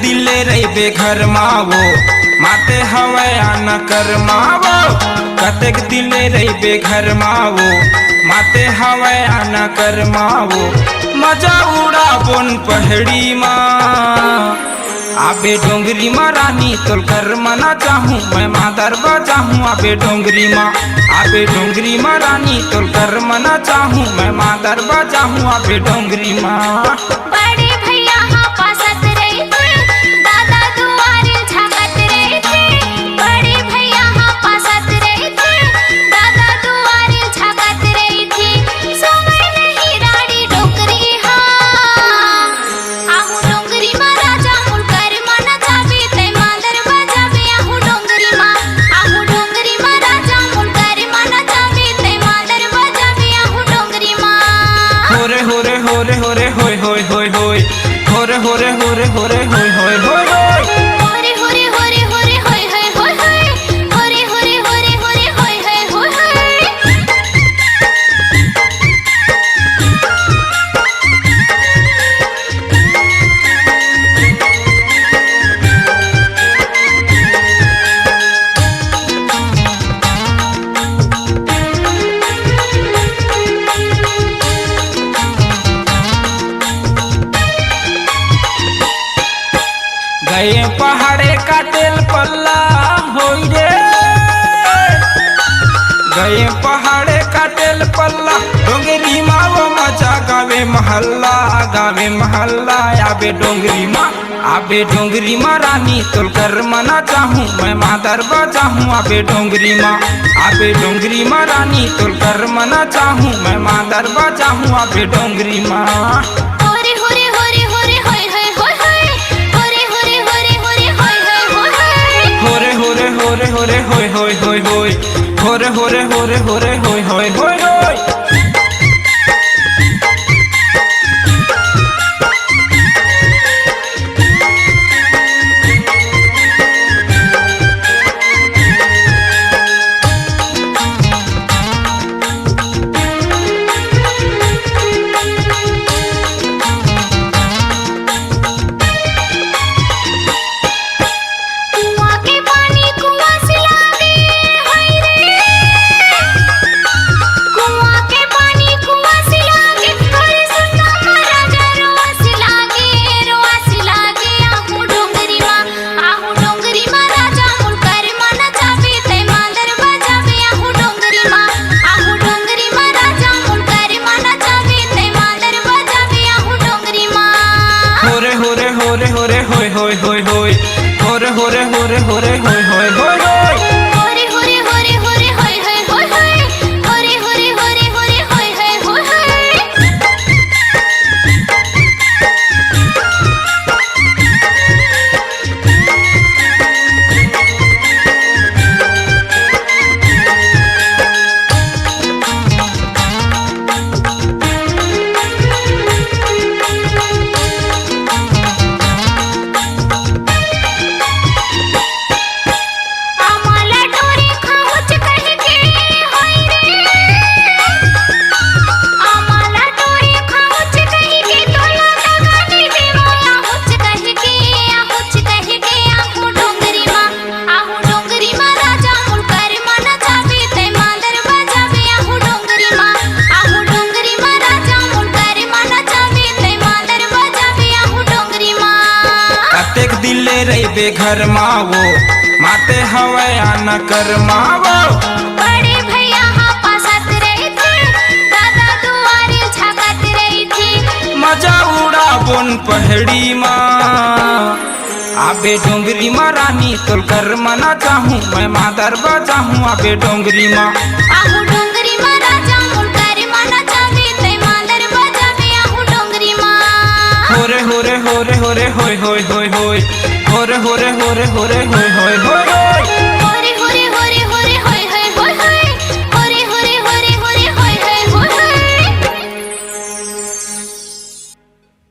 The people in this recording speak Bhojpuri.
दिले रही बेघर मावो माते हवया न कर मावो। कतेक दिले रही बेघर मावो माते हवया न कर मावो। मजा उड़ा बोन पहाड़ी माँ आबे डोंगरी माँ रानी तोल कर मना चाहूँ मैं मादर बजाहूँ। आबे डोंगरी माँ रानी तोल कर मना चाहूँ मैं मादर बजाहूँ। आबे डोंगरी माँ बड़े भैया हाँ पासत रही थी दादा दुआरे झाकत रही थी। बड़े भैया हाँ पासत रही थी दादा दुआरे झाकत रही थी। समय नहीं राड़ी डोंगरी हाँ आहू डोंगरी माँ राजा मुलकर मना चाबी ते मादर बजाबे। आहू डोंगरी माँ राजा मुलकर मना चाबी ते मादर बजाबे। आहू डोंगरी माँ होरे होरे होरे होरे होय होय होय होय होरे होरे होरे होरे होय होय होय होय होरे होरे होरे होरे होय होय होय होय होरे होरे होरे होरे होय होय होय होय। गए पहाड़े का तेल पल्ला होई रे। गए पहाड़े का तेल पल्ला डोंगरी माँ वो मचा गावे महल्ला आबे डोंगरी माँ रानी तोल कर मना चाहूँ मैं मादर बजाहूँ। आबे डोंगरी माँ रानी तोल कर मना चाहूँ मैं मादर बजाहूँ। आबे डोंगरी माँ होरे होरे होरे होरे होय होय होय होय होरे होरे होरे होरे होय होय होय होय। होरे होरे होरे होरे होय होय होय होय होरे होरे होरे होरे होय होय होय होय। कुआं के पानी कुआं से लागे हाय रे। कुआं के पानी कुआं से लागे हरे सुना महाराजा रोआ से लागे। आहू डोंगरी माँ राजा मुलकर मना चाबी ते मादर बजाबे। आहू डोंगरी माँ राजा मुलकर मना चाबी ते मादर बजाबे। आहू डोंगरी माँ होरे होरे होरे होरे होय होय होय होय होरे होरे होरे होरे होय होय होय होय। होरे होरे होरे होरे होय होय होय होय होरे होरे होरे होरे होय होय होय होय। आम्हाला डोरे खाऊच कहि के होय रे। आम्हाला डोरे खाऊच कहि के तोला दगानी देवो। आहूच कहि के आहू डोंगरी माँ राजा मुलकर मना चाबी ते मादर बजाबे। आहू डोंगरी माँ राजा मुलकर मना चाबी ते मादर बजाबे। आहू डोंगरी माँ कतेक दिले रही बेघर मावो माते हवया न कर मावो। बड़े भैया हाँ पासत रही थी दादा दुआरे झाकत रही थी। मजा उड़ा बोन पहाड़ी माँ आबे डोंगरी माँ रानी तोल कर मना चाहूँ मैं मादर बजाहूँ। आबे डोंगरी माँ आहू डोंगरी माँ राजा मुलकर मना चाबी ते मादर बजाबे। आहू डोंगरी माँ होरे होरे होरे होरे होय होय होय होय होरे होरे होरे होरे होय होय होय होय।